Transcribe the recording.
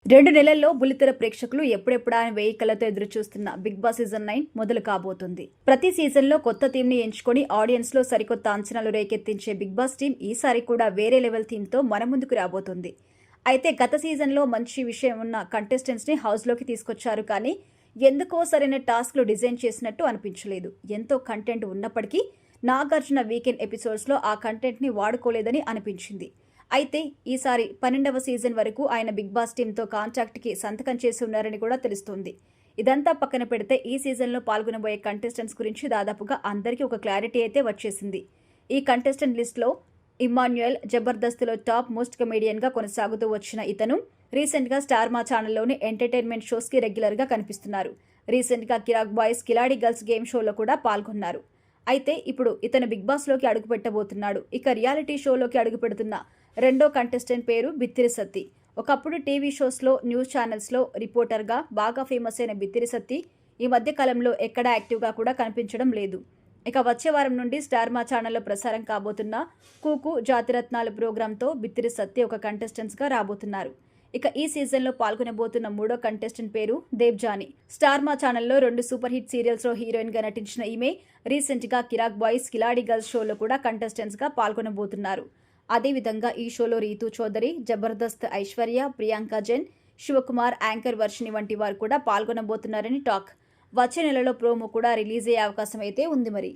2 నెలల్లో బుల్లితెర ప్రేక్షకులు ఎప్పుడెప్పుడా అని వేయి కళ్ళతో ఎదురు చూస్తున్న బిగ్ బాస్ సీజన్ 9 మొదలు కాబోతుంది. ప్రతి సీజన్లో కొత్త థీమ్ ని ఎంచుకొని ఆడియన్స్ లో సరికొత్త అంచనాలు రేకెత్తించే బిగ్ బాస్ టీం ఈసారి కూడా వేరే లెవెల్ థీమ్ తో మన ముందుకు రాబోతుంది. అయితే గత సీజన్లో మంచి విషయం ఉన్న కంటెస్టెంట్స్ ని హౌస్ లోకి తీసుకొచ్చారు, కానీ ఎందుకో సరైన టాస్క్లు డిజైన్ చేసినట్టు అనిపించలేదు. ఎంతో కంటెంట్ ఉన్నప్పటికీ నాగార్జున వీకెండ్ ఎపిసోడ్స్ లో ఆ కంటెంట్ ని వాడుకోలేదని అనిపించింది. అయితే ఈసారి 12వ సీజన్ వరకు ఆయన బిగ్ బాస్ టీంతో కాంట్రాక్ట్కి సంతకం చేసి ఉన్నారని కూడా తెలుస్తోంది. ఇదంతా పక్కన పెడితే ఈ సీజన్లో పాల్గొనబోయే కంటెస్టెంట్స్ గురించి దాదాపుగా అందరికీ ఒక క్లారిటీ అయితే వచ్చేసింది. ఈ కంటెస్టెంట్ లిస్ట్లో ఇమ్మాన్యుయల్ జబర్దస్త్లో టాప్ మోస్ట్ కమెడియన్గా కొనసాగుతూ వచ్చిన ఇతను రీసెంట్గా స్టార్ మా ఛానల్లోని ఎంటర్టైన్మెంట్ షోస్కి రెగ్యులర్గా కనిపిస్తున్నారు. రీసెంట్గా కిరాక్ బాయ్స్ కిలాడి గర్ల్స్ గేమ్ షోలో కూడా పాల్గొన్నారు. అయితే ఇప్పుడు ఇతను బిగ్ బాస్లోకి అడుగు పెట్టబోతున్నాడు. ఇక రియాలిటీ షోలోకి అడుగు పెడుతున్న రెండో కంటెస్టెంట్ పేరు బిత్తిరి సత్తి. ఒకప్పుడు టీవీ షోస్లో, న్యూస్ ఛానల్స్లో రిపోర్టర్గా బాగా ఫేమస్ అయిన బిత్తిరి సత్తి ఈ మధ్య కాలంలో ఎక్కడా యాక్టివ్గా కూడా కనిపించడం లేదు. ఇక వచ్చే వారం నుండి స్టార్ మా ఛానల్లో ప్రసారం కాబోతున్న కూకు జాతిరత్నాలు ప్రోగ్రాంతో బిత్తిరి సత్తి ఒక కంటెస్టెంట్స్గా రాబోతున్నారు. ఇక ఈ సీజన్లో పాల్గొనబోతున్న మూడో కంటెస్టెంట్ పేరు దేవ్జాని. స్టార్ మా ఛానల్లో 2 సూపర్ హిట్ సీరియల్స్లో హీరోయిన్గా నటించిన ఈమె రీసెంట్గా కిరాక్ బాయ్స్ కిలాడి గర్ల్స్ షోలో కూడా కంటెస్టెంట్స్గా పాల్గొనబోతున్నారు. అదేవిధంగా ఈ షోలో రీతూ చౌదరి, జబర్దస్త్ ఐశ్వర్య, ప్రియాంక జైన్, శివకుమార్, యాంకర్ వర్షిని వంటి వారు కూడా పాల్గొనబోతున్నారని టాక్. వచ్చే నెలలో ప్రోమో కూడా రిలీజ్ అయ్యే అవకాశం అయితే ఉంది మరి.